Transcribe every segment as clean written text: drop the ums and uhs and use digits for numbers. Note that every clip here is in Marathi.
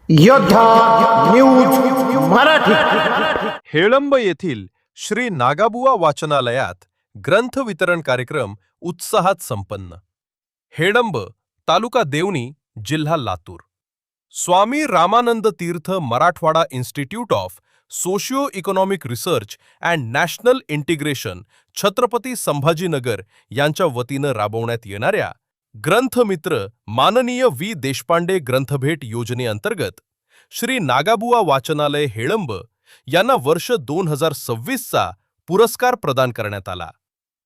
योद्धा न्यूज मराठी. हेळंब येथील श्री नागाबुवा वाचनालयात ग्रंथ वितरण कार्यक्रम उत्साहात संपन्न. हेळंब, तालुका देवणी, जिल्हा Latur. Swami Ramanand Tirth Marathwada institute of socio economic research and national integration, Chhatrapati Sambhajinagar यांच्या वतीनं राबवण्यात येणाऱ्या ग्रंथमित्र माननीय वी देशपांडे ग्रंथभेट योजनेअंतर्गत श्री नागाबुवा वाचनालय हेळंब यांना वर्ष 2026चा पुरस्कार प्रदान करण्यात आला.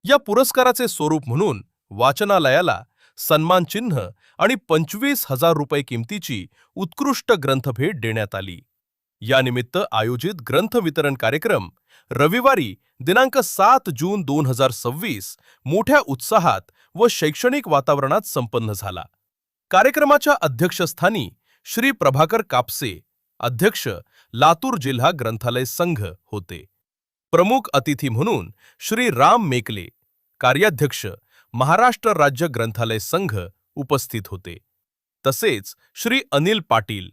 या पुरस्काराचे स्वरूप म्हणून वाचनालयाला सन्मान चिन्ह आणि 25,000 रुपये किमतीची उत्कृष्ट ग्रंथभेट देण्यात आली. यानिमित्त आयोजित ग्रंथ वितरण कार्यक्रम रविवारी दिनांक 7 जून 2026 मोठ्या उत्साहात व शैक्षणिक वातावरणात संपन्न झाला. कार्यक्रमाच्या अध्यक्षस्थानी श्री प्रभाकर कापसे, अध्यक्ष, लातूर जिल्हा ग्रंथालय संघ होते. प्रमुख अतिथी म्हणून श्री राम मेकले, कार्याध्यक्ष, महाराष्ट्र राज्य ग्रंथालय संघ उपस्थित होते. तसेच श्री अनिल पाटील,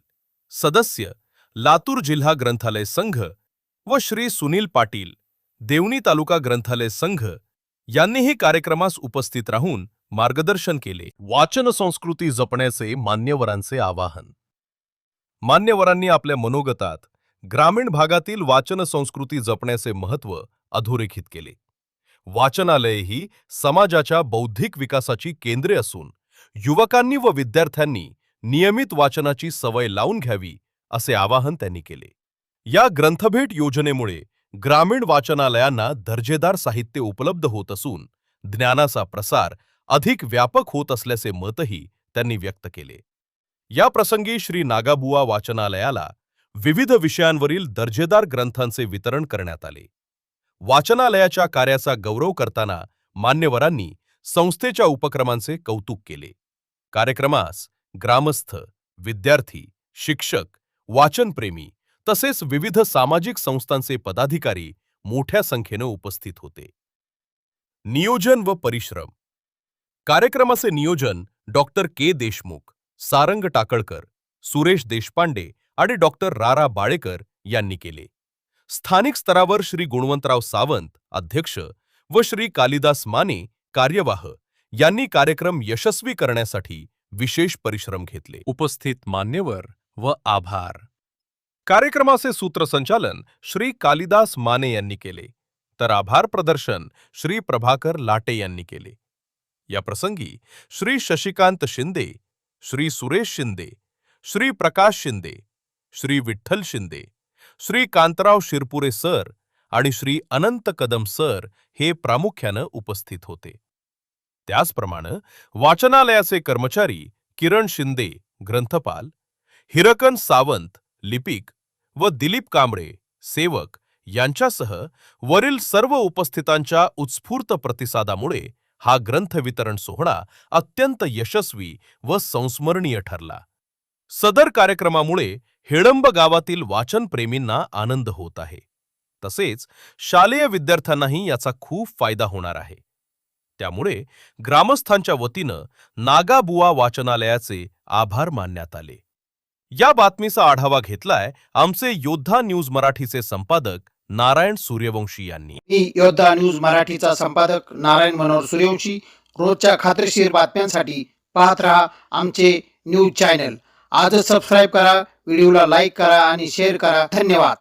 सदस्य, लातूर जिल्हा ग्रंथालय संघ व श्री सुनील पाटील, देवणी तालुका ग्रंथालय संघ यांनीही कार्यक्रमास उपस्थित राहून मार्गदर्शन केले. वाचन संस्कृती जपण्याचे मान्यवरांचे आवाहन. मान्यवरांनी आपल्या मनोगतात ग्रामीण भागातील वाचन संस्कृती जपण्याचे महत्त्व अधोरेखित केले. वाचनालये ही समाजाच्या बौद्धिक विकासाची केंद्रे असून युवकांनी व विद्यार्थ्यांनी नियमित वाचनाची सवय लावून घ्यावी असे आवाहन त्यांनी केले. या ग्रंथभेट योजनेमुळे ग्रामीण वाचनालयांना दर्जेदार साहित्य उपलब्ध होत असून ज्ञानाचा प्रसार अधिक व्यापक होत असल्याचे मतही त्यांनी व्यक्त केले. या प्रसंगी श्री नागाबुवा वाचनालयाला विविध विषयांवरील दर्जेदार ग्रंथांचे वितरण करण्यात आले. वाचनालयाच्या कार्याचा गौरव करताना मान्यवरांनी संस्थेच्या उपक्रमांचे कौतुक केले. कार्यक्रमास ग्रामस्थ, विद्यार्थी, शिक्षक, वाचनप्रेमी तसेच विविध सामाजिक संस्थांचे पदाधिकारी मोठ्या संख्येने उपस्थित होते. नियोजन व परिश्रम. कार्यक्रमाचे नियोजन डॉक्टर के देशमुख, सारंग टाकळकर, सुरेश देशपांडे आणि डॉक्टर रारा बाळेकर यांनी केले. स्थानिक स्तरावर श्री गुणवंतराव सावंत, अध्यक्ष, व श्री कालिदास माने, कार्यवाह यांनी कार्यक्रम यशस्वी करण्यासाठी विशेष परिश्रम घेतले. उपस्थित मान्यवर व आभार. कार्यक्रमाचे सूत्रसंचालन श्री कालिदास माने यांनी केले, तर आभार प्रदर्शन श्री प्रभाकर लाटे यांनी केले. या प्रसंगी श्री शशिकांत शिंदे, श्री सुरेश शिंदे, श्री प्रकाश शिंदे, श्री विठ्ठल शिंदे, श्री कांतराव शिरपुरे सर आणि श्री अनंत कदम सर हे प्रामुख्याने उपस्थित होते. त्याचप्रमाणे वाचनालयाचे कर्मचारी किरण शिंदे, ग्रंथपाल, हिरकन सावंत, लिपिक व दिलीप कांबळे, सेवक यांच्यासह वरील सर्व उपस्थितांच्या उत्स्फूर्त प्रतिसादामुळे हा ग्रंथ वितरण सोहळा अत्यंत यशस्वी व संस्मरणीय ठरला. सदर कार्यक्रमामुळे हेळंब गावातील वाचनप्रेमींना आनंद होत आहे. तसेच शालेय विद्यार्थ्यांनाही याचा खूप फायदा होणार आहे. त्यामुळे ग्रामस्थांच्या वतीनं नागाबुवा वाचनालयाचे आभार मानण्यात आले. या बातमीचा आढावा घेतलाय आमचे योद्धा न्यूज मराठीचे संपादक नारायण सूर्यवंशी यांनी. मी योद्धा न्यूज मराठीचा संपादक नारायण मनोहर सूर्यवंशी. रोजच्या खात्रीशीर बातम्यांसाठी पाहत रहा आमचे न्यूज चॅनल. आजच सबस्क्राईब करा, व्हिडिओला लाईक करा आणि शेअर करा. धन्यवाद.